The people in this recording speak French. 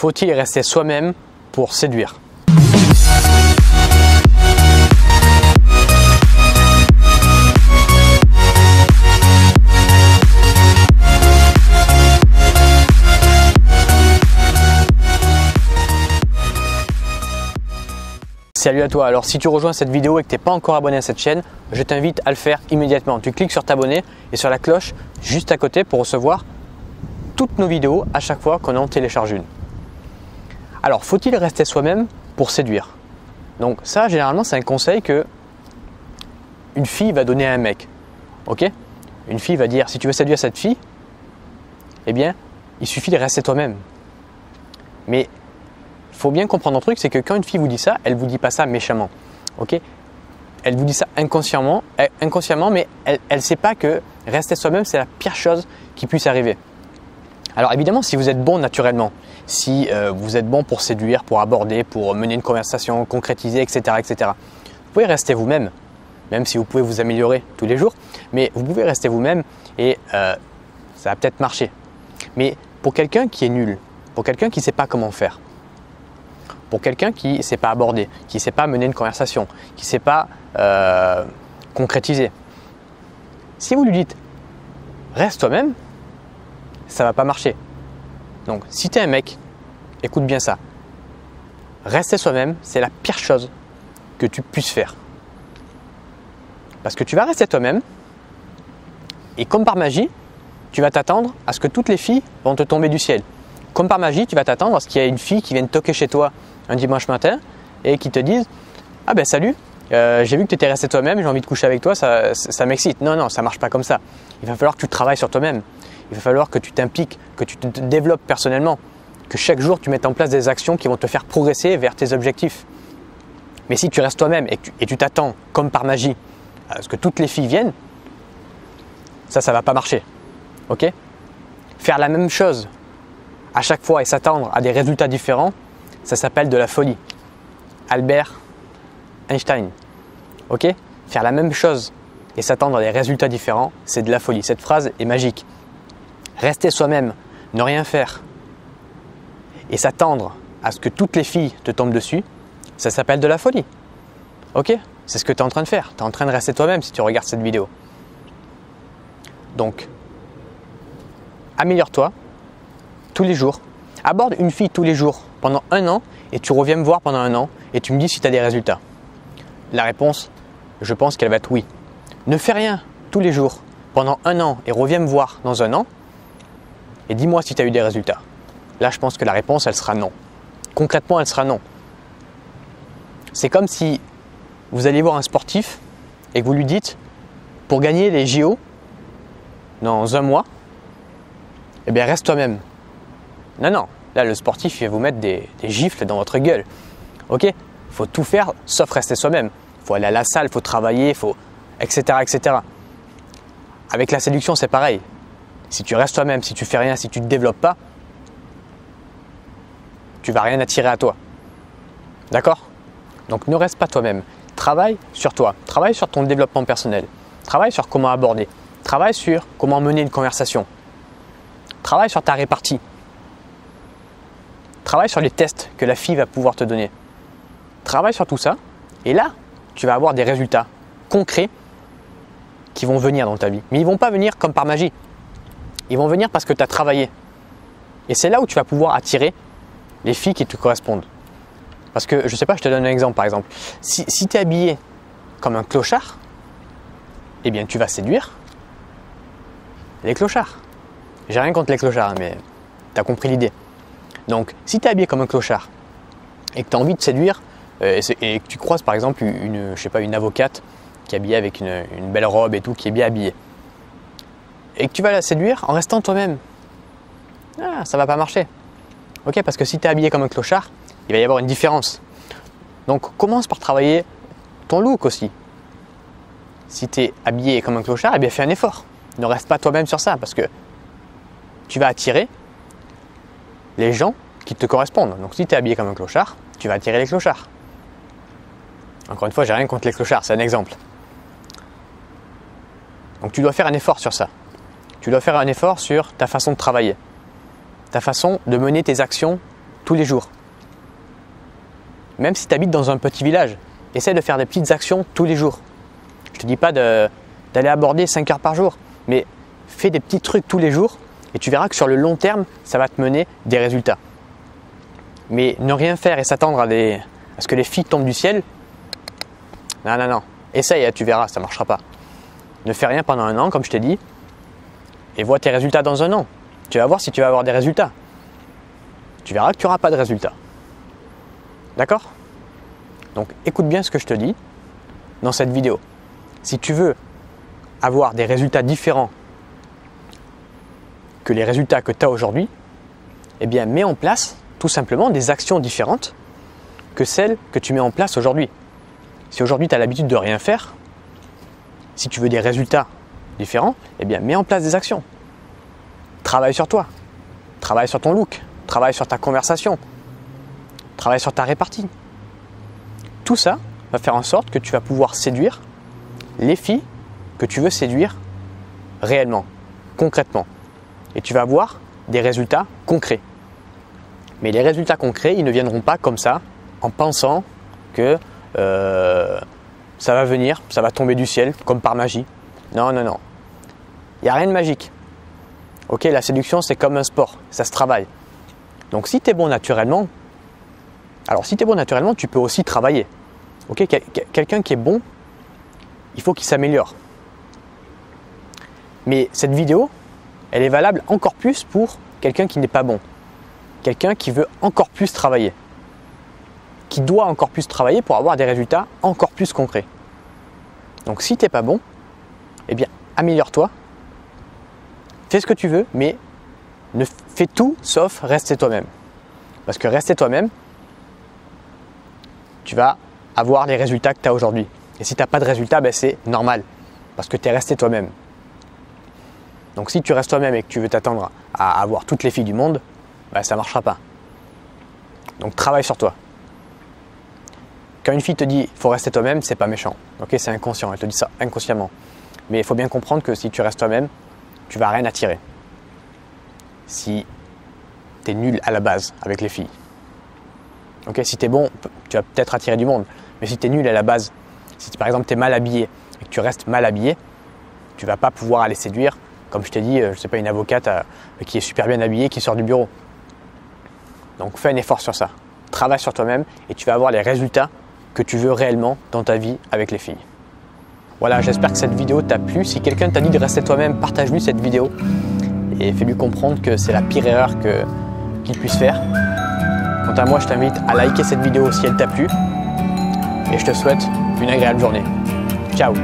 Faut-il rester soi-même pour séduire? Salut à toi, alors si tu rejoins cette vidéo et que tu n'es pas encore abonné à cette chaîne, je t'invite à le faire immédiatement. Tu cliques sur t'abonner et sur la cloche juste à côté pour recevoir toutes nos vidéos à chaque fois qu'on en télécharge une. Alors, faut-il rester soi-même pour séduire? Donc ça, généralement, c'est un conseil que une fille va donner à un mec. Ok? Une fille va dire, si tu veux séduire cette fille, eh bien, il suffit de rester toi-même. Mais il faut bien comprendre un truc, c'est que quand une fille vous dit ça, elle ne vous dit pas ça méchamment. Ok? Elle vous dit ça inconsciemment, mais elle ne sait pas que rester soi-même, c'est la pire chose qui puisse arriver. Alors évidemment, si vous êtes bon naturellement, si vous êtes bon pour séduire, pour aborder, pour mener une conversation, concrétiser, etc., etc., vous pouvez rester vous-même, même si vous pouvez vous améliorer tous les jours, mais vous pouvez rester vous-même et ça va peut-être marcher. Mais pour quelqu'un qui est nul, pour quelqu'un qui ne sait pas comment faire, pour quelqu'un qui ne sait pas aborder, qui ne sait pas mener une conversation, qui ne sait pas concrétiser, si vous lui dites « reste toi-même », ça ne va pas marcher. Donc, si tu es un mec, écoute bien ça. Rester soi-même, c'est la pire chose que tu puisses faire. Parce que tu vas rester toi-même et comme par magie, tu vas t'attendre à ce que toutes les filles vont te tomber du ciel. Comme par magie, tu vas t'attendre à ce qu'il y ait une fille qui vienne toquer chez toi un dimanche matin et qui te dise « Ah ben salut, j'ai vu que tu étais resté toi-même, j'ai envie de coucher avec toi, ça m'excite. » Non, non, ça ne marche pas comme ça. Il va falloir que tu travailles sur toi-même. Il va falloir que tu t'impliques, que tu te développes personnellement, que chaque jour tu mettes en place des actions qui vont te faire progresser vers tes objectifs. Mais si tu restes toi-même et tu t'attends comme par magie à ce que toutes les filles viennent, ça ne va pas marcher. Ok? Faire la même chose à chaque fois et s'attendre à des résultats différents, ça s'appelle de la folie. Albert Einstein. Ok? Faire la même chose et s'attendre à des résultats différents, c'est de la folie. Cette phrase est magique. Rester soi-même, ne rien faire et s'attendre à ce que toutes les filles te tombent dessus, ça s'appelle de la folie. Ok? C'est ce que tu es en train de faire. Tu es en train de rester toi-même si tu regardes cette vidéo. Donc, améliore-toi tous les jours. Aborde une fille tous les jours pendant 1 an et tu reviens me voir pendant 1 an et tu me dis si tu as des résultats. La réponse, je pense qu'elle va être oui. Ne fais rien tous les jours pendant 1 an et reviens me voir dans 1 an et dis-moi si tu as eu des résultats. Là, je pense que la réponse, elle sera non. Concrètement, elle sera non. C'est comme si vous alliez voir un sportif et que vous lui dites pour gagner les JO dans 1 mois, eh bien reste toi-même. Non, non. Là, le sportif, il va vous mettre des gifles dans votre gueule. Ok? Il faut tout faire sauf rester soi-même. Il faut aller à la salle, il faut travailler, etc., etc. Avec la séduction, c'est pareil. Si tu restes toi-même, si tu fais rien, si tu ne te développes pas, tu ne vas rien attirer à toi. D'accord? Donc ne reste pas toi-même. Travaille sur toi. Travaille sur ton développement personnel. Travaille sur comment aborder. Travaille sur comment mener une conversation. Travaille sur ta répartie. Travaille sur les tests que la fille va pouvoir te donner. Travaille sur tout ça. Et là, tu vas avoir des résultats concrets qui vont venir dans ta vie. Mais ils ne vont pas venir comme par magie. Ils vont venir parce que tu as travaillé. Et c'est là où tu vas pouvoir attirer les filles qui te correspondent. Parce que, je ne sais pas, je te donne un exemple par exemple. Si tu es habillé comme un clochard, eh bien tu vas séduire les clochards. J'ai rien contre les clochards, hein, mais tu as compris l'idée. Donc, si tu es habillé comme un clochard et que tu as envie de séduire et que tu croises par exemple une avocate qui est habillée avec une belle robe et tout, qui est bien habillée, et que tu vas la séduire en restant toi-même, ça va pas marcher. Ok, parce que si tu es habillé comme un clochard, il va y avoir une différence. Donc, commence par travailler ton look aussi. Si tu es habillé comme un clochard, eh bien fais un effort. Ne reste pas toi-même sur ça parce que tu vas attirer les gens qui te correspondent. Donc, si tu es habillé comme un clochard, tu vas attirer les clochards. Encore une fois, j'ai rien contre les clochards, c'est un exemple. Donc, tu dois faire un effort sur ça. Tu dois faire un effort sur ta façon de travailler, ta façon de mener tes actions tous les jours. Même si tu habites dans un petit village, essaie de faire des petites actions tous les jours. Je ne te dis pas d'aller aborder 5 heures par jour, mais fais des petits trucs tous les jours et tu verras que sur le long terme, ça va te mener des résultats. Mais ne rien faire et s'attendre à ce que les filles tombent du ciel, non, non, non. Essaye, tu verras, ça ne marchera pas. Ne fais rien pendant un an, comme je t'ai dit, et vois tes résultats dans un an. Tu vas voir si tu vas avoir des résultats. Tu verras que tu n'auras pas de résultats. D'accord? Donc écoute bien ce que je te dis dans cette vidéo. Si tu veux avoir des résultats différents que les résultats que tu as aujourd'hui, eh bien mets en place tout simplement des actions différentes que celles que tu mets en place aujourd'hui. Si aujourd'hui tu as l'habitude de rien faire, si tu veux des résultats différents, eh bien mets en place des actions. Travaille sur toi, travaille sur ton look, travaille sur ta conversation, travaille sur ta répartie. Tout ça va faire en sorte que tu vas pouvoir séduire les filles que tu veux séduire réellement, concrètement. Et tu vas avoir des résultats concrets. Mais les résultats concrets, ils ne viendront pas comme ça, en pensant que ça va venir, ça va tomber du ciel, comme par magie. Non, non, non. Il n'y a rien de magique. Ok, la séduction, c'est comme un sport, ça se travaille. Donc si tu es bon naturellement, tu peux aussi travailler. Ok, quelqu'un qui est bon, il faut qu'il s'améliore. Mais cette vidéo, elle est valable encore plus pour quelqu'un qui n'est pas bon. Quelqu'un qui veut encore plus travailler. Qui doit encore plus travailler pour avoir des résultats encore plus concrets. Donc si tu n'es pas bon, eh bien améliore-toi. Fais ce que tu veux, mais fais tout sauf rester toi-même. Parce que rester toi-même, tu vas avoir les résultats que tu as aujourd'hui. Et si tu n'as pas de résultats, ben c'est normal. Parce que tu es resté toi-même. Donc si tu restes toi-même et que tu veux t'attendre à avoir toutes les filles du monde, ben, ça ne marchera pas. Donc travaille sur toi. Quand une fille te dit « il faut rester toi-même », c'est pas méchant. Okay, c'est inconscient, elle te dit ça inconsciemment. Mais il faut bien comprendre que si tu restes toi-même, tu vas rien attirer. Si tu es nul à la base avec les filles. Okay, si tu es bon, tu vas peut-être attirer du monde. Mais si tu es nul à la base, si par exemple tu es mal habillé et que tu restes mal habillé, tu ne vas pas pouvoir aller séduire, comme je t'ai dit, je ne sais pas, une avocate qui est super bien habillée, qui sort du bureau. Donc fais un effort sur ça. Travaille sur toi-même et tu vas avoir les résultats que tu veux réellement dans ta vie avec les filles. Voilà, j'espère que cette vidéo t'a plu. Si quelqu'un t'a dit de rester toi-même, partage-lui cette vidéo et fais-lui comprendre que c'est la pire erreur qu'il puisse faire. Quant à moi, je t'invite à liker cette vidéo si elle t'a plu et je te souhaite une agréable journée. Ciao!